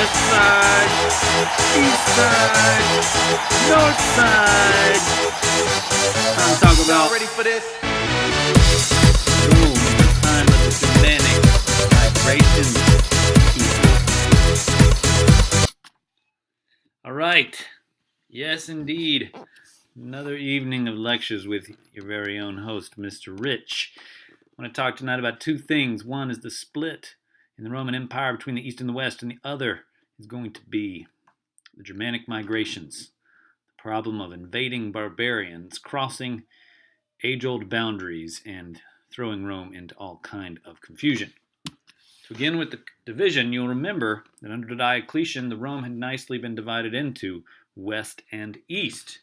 west side, east side, north side. I'm talking about ready for this? Rome, the time of the Germanic migration people. All right. Yes, indeed. Another evening of lectures with your very own host, Mr. Rich. I want to talk tonight about two things. One is the split in the Roman Empire between the East and the West, and the other is going to be the Germanic migrations, the problem of invading barbarians, crossing age-old boundaries, and throwing Rome into all kind of confusion. To begin with the division, you'll remember that under Diocletian, the Rome had nicely been divided into West and East,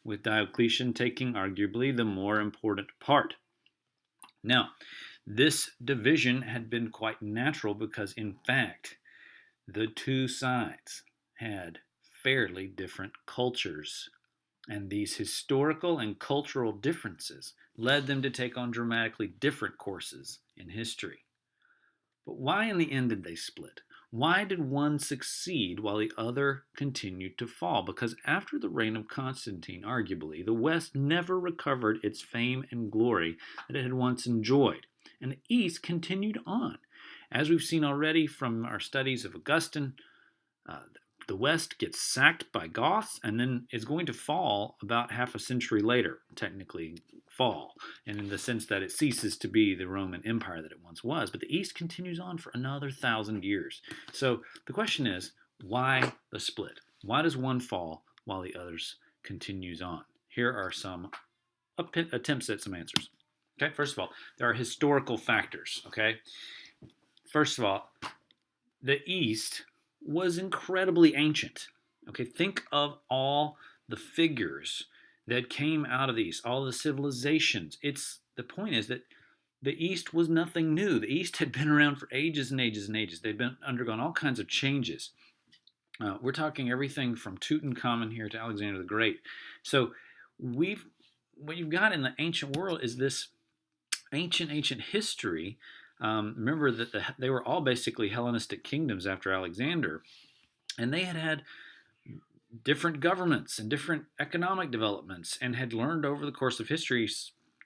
with Diocletian taking arguably the more important part. Now, this division had been quite natural because, in fact, the two sides had fairly different cultures, and these historical and cultural differences led them to take on dramatically different courses in history. But why in the end did they split? Why did one succeed while the other continued to fall? Because after the reign of Constantine, arguably, the West never recovered its fame and glory that it had once enjoyed, and the East continued on. As we've seen already from our studies of Augustine, the West gets sacked by Goths and then is going to fall about half a century later, technically fall, and in the sense that it ceases to be the Roman Empire that it once was. But the East continues on for another 1,000 years. So the question is, why the split? Why does one fall while the others continues on? Here are some attempts at some answers. Okay, first of all, there are historical factors. Okay, first of all, the East was incredibly ancient. Okay, think of all the figures that came out of the East, all the civilizations. The point is that the East was nothing new. The East had been around for ages and ages and ages. They'd been undergone all kinds of changes. We're talking everything from Tutankhamun here to Alexander the Great. So what you've got in the ancient world is this ancient history. Remember that they were all basically Hellenistic kingdoms after Alexander, and they had different governments and different economic developments and had learned over the course of history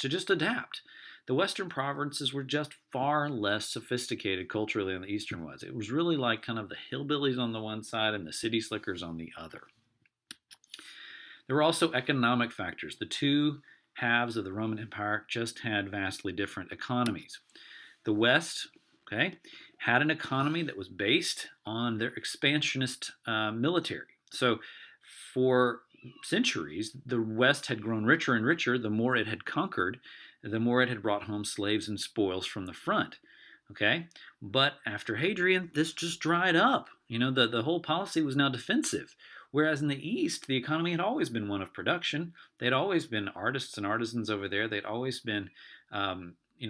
to just adapt. The Western provinces were just far less sophisticated culturally than the Eastern was. It was really like kind of the hillbillies on the one side and the city slickers on the other. There were also economic factors. The two halves of the Roman Empire just had vastly different economies. The West, had an economy that was based on their expansionist military. So for centuries, the West had grown richer and richer. The more it had conquered, the more it had brought home slaves and spoils from the front. But after Hadrian, this just dried up. The whole policy was now defensive. Whereas in the East, the economy had always been one of production. They'd always been artists and artisans over there. They'd always been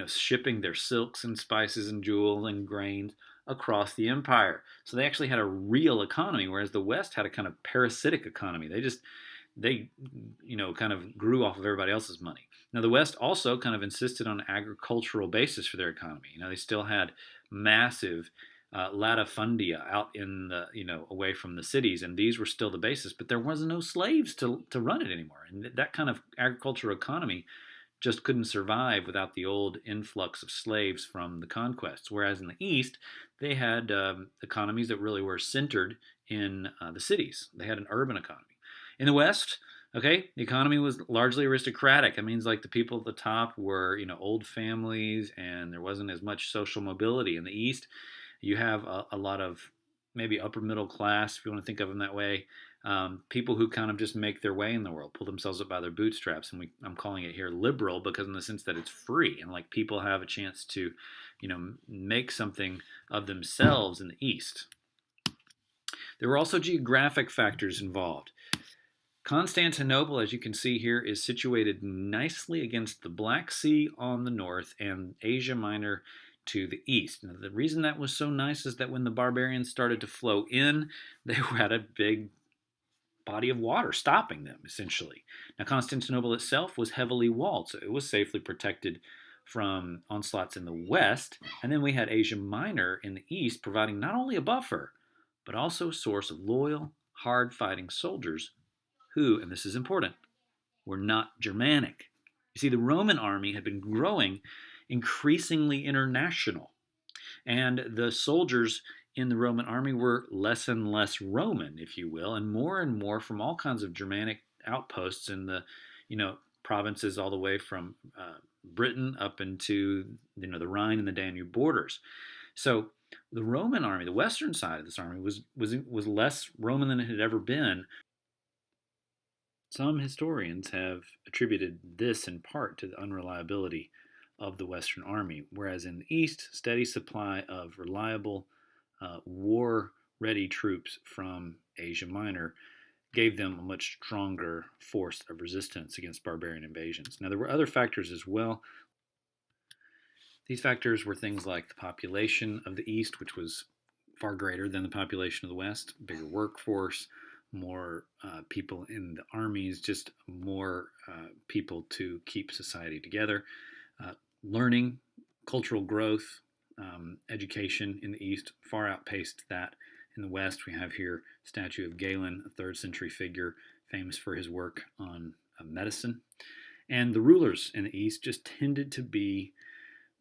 shipping their silks and spices and jewels and grains across the empire. So they actually had a real economy, whereas the West had a kind of parasitic economy. They kind of grew off of everybody else's money. Now, the West also kind of insisted on an agricultural basis for their economy. They still had massive latifundia out in the, away from the cities, and these were still the basis, but there wasn't no slaves to run it anymore. And that kind of agricultural economy just couldn't survive without the old influx of slaves from the conquests. Whereas in the East, they had economies that really were centered in the cities. They had an urban economy. In the West, the economy was largely aristocratic. It means like the people at the top were, old families, and there wasn't as much social mobility. In the East, you have a lot of maybe upper middle class, if you want to think of them that way, people who kind of just make their way in the world, pull themselves up by their bootstraps. And I'm calling it here liberal because in the sense that it's free and like people have a chance to, make something of themselves in the East. There were also geographic factors involved. Constantinople, as you can see here, is situated nicely against the Black Sea on the north and Asia Minor to the east. Now, the reason that was so nice is that when the barbarians started to flow in, they had a big body of water stopping them, essentially. Now, Constantinople itself was heavily walled, so it was safely protected from onslaughts in the west. And then we had Asia Minor in the east, providing not only a buffer, but also a source of loyal, hard-fighting soldiers who, and this is important, were not Germanic. You see, the Roman army had been growing increasingly international, and the soldiers in the Roman army were less and less Roman, if you will, and more from all kinds of Germanic outposts in the, provinces all the way from Britain up into the Rhine and the Danube borders. So the Roman army, the western side of this army, was less Roman than it had ever been. Some historians have attributed this in part to the unreliability of the Western Army, whereas in the East, steady supply of reliable, war-ready troops from Asia Minor gave them a much stronger force of resistance against barbarian invasions. Now, there were other factors as well. These factors were things like the population of the East, which was far greater than the population of the West, bigger workforce, more people in the armies, just more people to keep society together. Learning, cultural growth, education in the East far outpaced that in the West. We have here a statue of Galen, a 3rd century figure famous for his work on medicine. And the rulers in the East just tended to be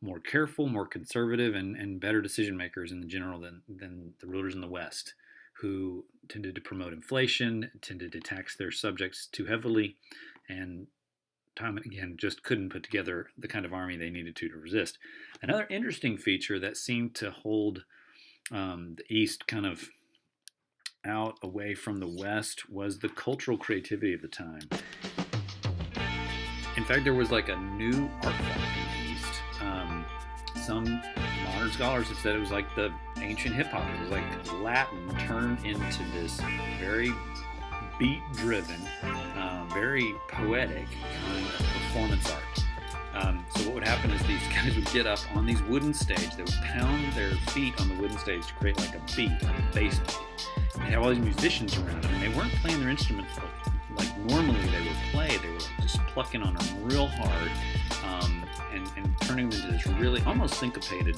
more careful, more conservative, and better decision makers in the general than the rulers in the West, who tended to promote inflation, tended to tax their subjects too heavily, and time and again just couldn't put together the kind of army they needed to resist. Another interesting feature that seemed to hold the East kind of out away from the West was the cultural creativity of the time. In fact, there was like a new art form in the East. Some modern scholars have said it was like the ancient hip hop. It was like Latin turned into this very beat-driven, very poetic kind of performance art. So what would happen is these guys would get up on these wooden stage. They would pound their feet on the wooden stage to create like a beat, like a bass beat. They have all these musicians around them, and they weren't playing their instruments like normally they would play. They were just plucking on them real hard, and turning them into this really almost syncopated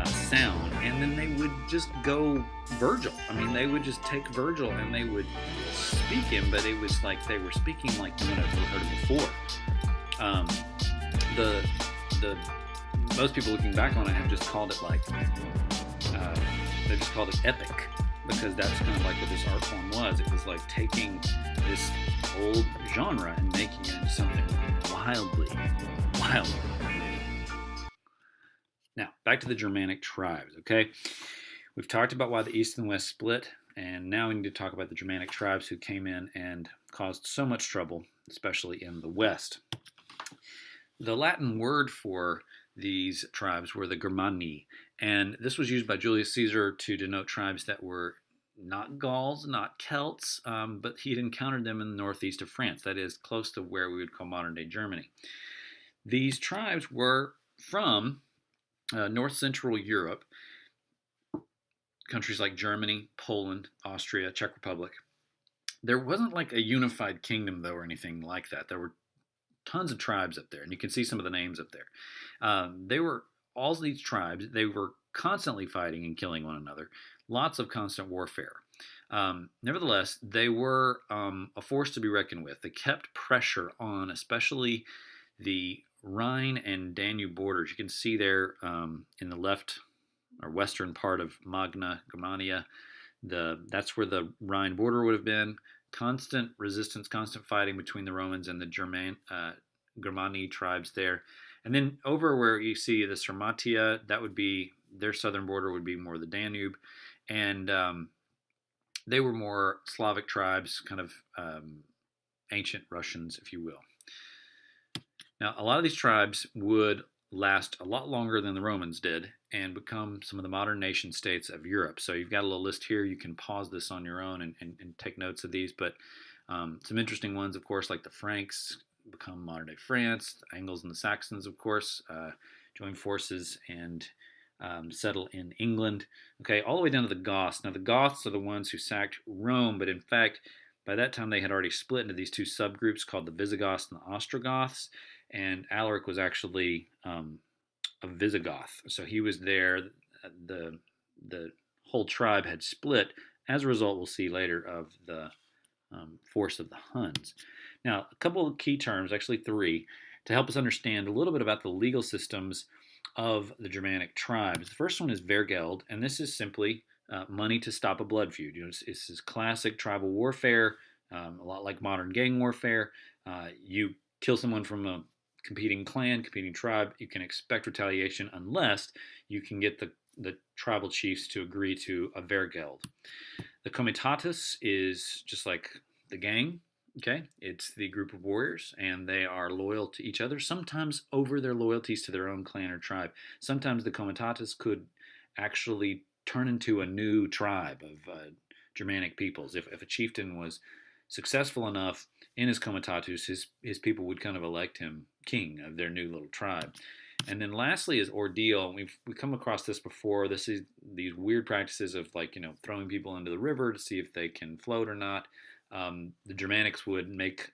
sound. And then they would just go Virgil. I mean, they would just take Virgil and they would speak him, but it was like they were speaking like no one had ever heard it before. The most people looking back on it have just called it like they just called it epic, because that's kind of like what this art form was. It was like taking this old genre and making it into something wildly. Now, back to the Germanic tribes, okay? We've talked about why the East and West split, and now we need to talk about the Germanic tribes who came in and caused so much trouble, especially in the West. The Latin word for these tribes were the Germani, and this was used by Julius Caesar to denote tribes that were not Gauls, not Celts, but he had encountered them in the northeast of France, that is, close to where we would call modern-day Germany. These tribes were from north-central Europe, countries like Germany, Poland, Austria, Czech Republic. There wasn't like a unified kingdom, though, or anything like that. There were tons of tribes up there, and you can see some of the names up there. They were all these tribes. They were constantly fighting and killing one another. Lots of constant warfare. Nevertheless, they were a force to be reckoned with. They kept pressure on, especially the Rhine and Danube borders. You can see there in the left or western part of Magna Germania, that's where the Rhine border would have been. Constant resistance, constant fighting between the Romans and the Germani tribes there. And then over where you see the Sarmatia, that would be their southern border, would be more the Danube. And they were more Slavic tribes, kind of ancient Russians, if you will. Now, a lot of these tribes would last a lot longer than the Romans did and become some of the modern nation states of Europe. So you've got a little list here. You can pause this on your own and take notes of these. But some interesting ones, of course, like the Franks become modern-day France. The Angles and the Saxons, of course, join forces and settle in England. Okay, all the way down to the Goths. Now, the Goths are the ones who sacked Rome, but in fact, by that time they had already split into these two subgroups called the Visigoths and the Ostrogoths. And Alaric was actually a Visigoth, so he was there. The whole tribe had split as a result, we'll see later, of the force of the Huns. Now, a couple of key terms, actually three, to help us understand a little bit about the legal systems of the Germanic tribes. The first one is Wehrgeld, and this is simply money to stop a blood feud. This is classic tribal warfare, a lot like modern gang warfare. You kill someone from a competing clan, competing tribe, you can expect retaliation unless you can get the tribal chiefs to agree to a Wehrgeld. The comitatus is just like the gang. Okay, it's the group of warriors, and they are loyal to each other, sometimes over their loyalties to their own clan or tribe. Sometimes the comitatus could actually turn into a new tribe of Germanic peoples. If a chieftain was successful enough in his comitatus, his people would kind of elect him king of their new little tribe. And then lastly is ordeal. We've come across this before. This is these weird practices of, like, throwing people into the river to see if they can float or not. The Germanics would make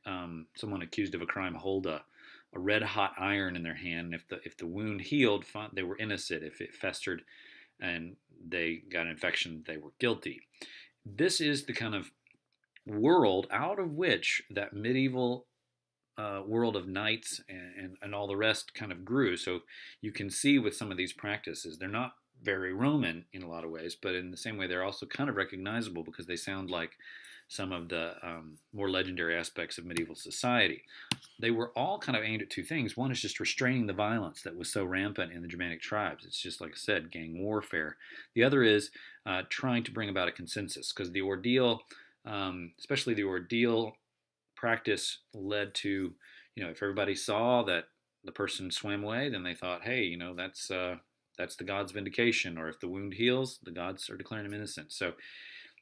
someone accused of a crime hold a red hot iron in their hand. If the wound healed, they were innocent. If it festered and they got an infection, they were guilty. This is the kind of world out of which that medieval world of knights and all the rest kind of grew. So you can see with some of these practices, they're not very Roman in a lot of ways, but in the same way, they're also kind of recognizable because they sound like some of the more legendary aspects of medieval society. They were all kind of aimed at two things. One is just restraining the violence that was so rampant in the Germanic tribes. It's just, like I said, gang warfare. The other is trying to bring about a consensus, because the ordeal, especially the ordeal practice, led to, if everybody saw that the person swam away, then they thought, hey, that's the god's vindication. Or if the wound heals, the gods are declaring him innocent. So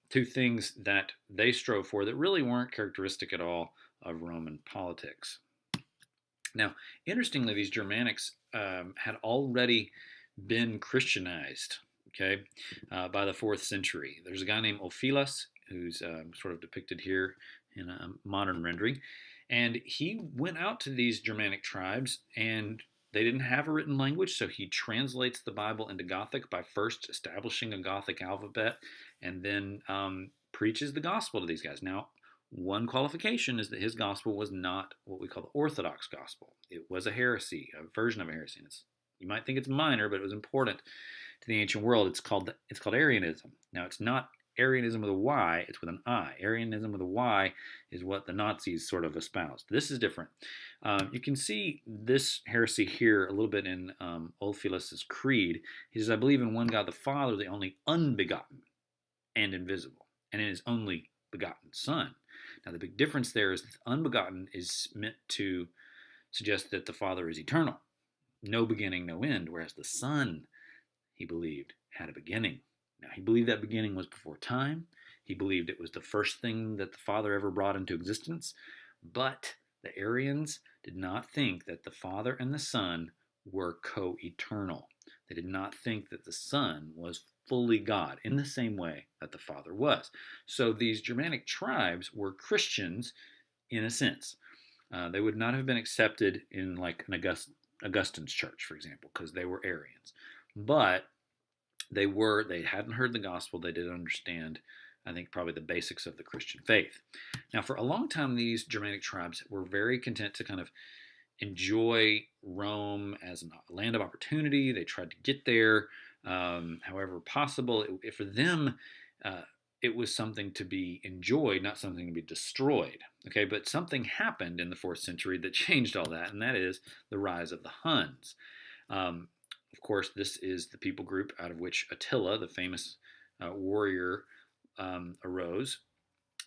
two things that they strove for that really weren't characteristic at all of Roman politics. Now, interestingly, these Germanics had already been Christianized, okay, by the 4th century. There's a guy named Ophilas who's sort of depicted here in a modern rendering, and he went out to these Germanic tribes, and they didn't have a written language, so he translates the Bible into Gothic by first establishing a Gothic alphabet, and then preaches the gospel to these guys. Now, one qualification is that his gospel was not what we call the Orthodox gospel. It was a heresy, a version of a heresy. You might think it's minor, but it was important to the ancient world. It's called Arianism. Now, it's not Arianism with a Y, it's with an I. Arianism with a Y is what the Nazis sort of espoused. This is different. You can see this heresy here a little bit in Ulfilas' creed. He says, I believe in one God the Father, the only unbegotten and invisible, and in his only begotten Son. Now, the big difference there is that unbegotten is meant to suggest that the Father is eternal, no beginning, no end, whereas the Son, he believed, had a beginning. Now, he believed that beginning was before time. He believed it was the first thing that the Father ever brought into existence. But the Arians did not think that the Father and the Son were co-eternal. They did not think that the Son was fully God in the same way that the Father was. So these Germanic tribes were Christians in a sense. They would not have been accepted in like an Augustine's church, for example, because they were Arians. But they hadn't heard the gospel. They didn't understand, I think, probably the basics of the Christian faith. Now, for a long time, these Germanic tribes were very content to kind of enjoy Rome as a land of opportunity. They tried to get there however possible. For them, it was something to be enjoyed, not something to be destroyed. Okay, but something happened in the 4th century that changed all that, and that is the rise of the Huns. Of course, this is the people group out of which Attila, the famous warrior, arose.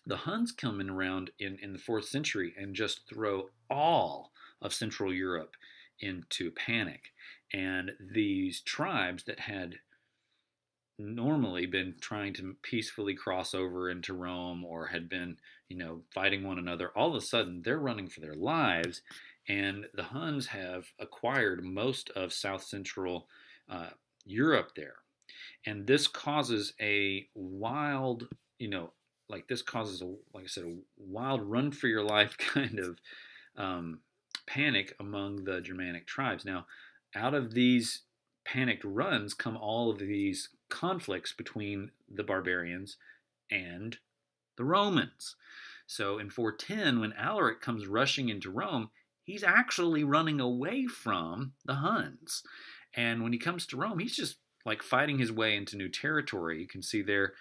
The Huns come in around in the 4th century and just throw all of Central Europe into panic. And these tribes that had normally been trying to peacefully cross over into Rome or had been, fighting one another, all of a sudden they're running for their lives. And the Huns have acquired most of South Central Europe there. And this causes a wild, like I said, a wild run for your life kind of panic among the Germanic tribes. Now, out of these panicked runs come all of these conflicts between the barbarians and the Romans. So in 410, when Alaric comes rushing into Rome, he's actually running away from the Huns. And when he comes to Rome, he's just like fighting his way into new territory. You can see there,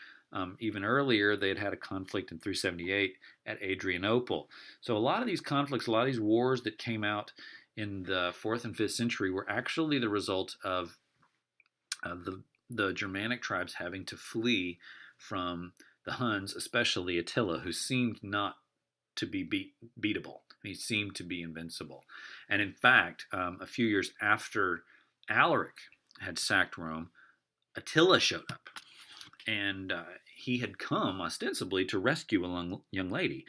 even earlier, they had a conflict in 378 at Adrianople. So a lot of these conflicts, a lot of these wars that came out in the 4th and 5th century were actually the result of the Germanic tribes having to flee from the Huns, especially Attila, who seemed not to be beatable. He seemed to be invincible. And in fact, a few years after Alaric had sacked Rome, Attila showed up. And he had come ostensibly to rescue a young lady,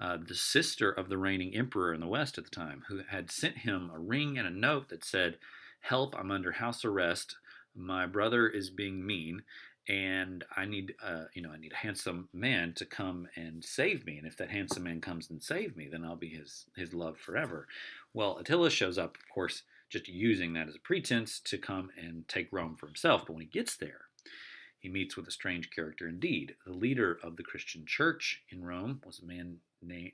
the sister of the reigning emperor in the West at the time, who had sent him a ring and a note that said, "Help, I'm under house arrest. My brother is being mean, and I need a handsome man to come and save me. And if that handsome man comes and saves me, then I'll be his love forever." Well, Attila shows up, of course, just using that as a pretense to come and take Rome for himself. But when he gets there, he meets with a strange character indeed. The leader of the Christian church in Rome was a man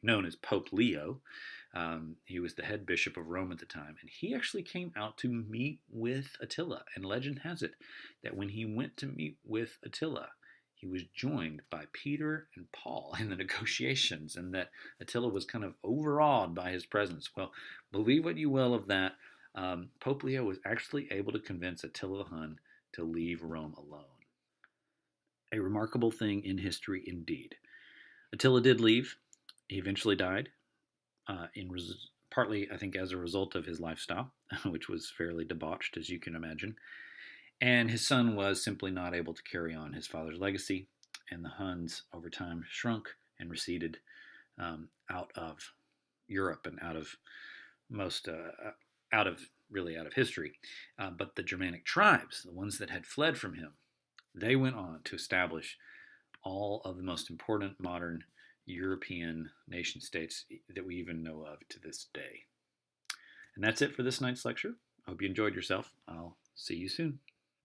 known as Pope Leo. He was the head bishop of Rome at the time, and he actually came out to meet with Attila. And legend has it that when he went to meet with Attila, he was joined by Peter and Paul in the negotiations, and that Attila was kind of overawed by his presence. Well, believe what you will of that. Pope Leo was actually able to convince Attila the Hun to leave Rome alone. A remarkable thing in history indeed. Attila did leave. He eventually died, partly, I think, as a result of his lifestyle, which was fairly debauched, as you can imagine. And his son was simply not able to carry on his father's legacy, and the Huns, over time, shrunk and receded out of Europe and out of history. But the Germanic tribes, the ones that had fled from him, they went on to establish all of the most important modern European nation states that we even know of to this day. And that's it for this night's lecture. I hope you enjoyed yourself. I'll see you soon.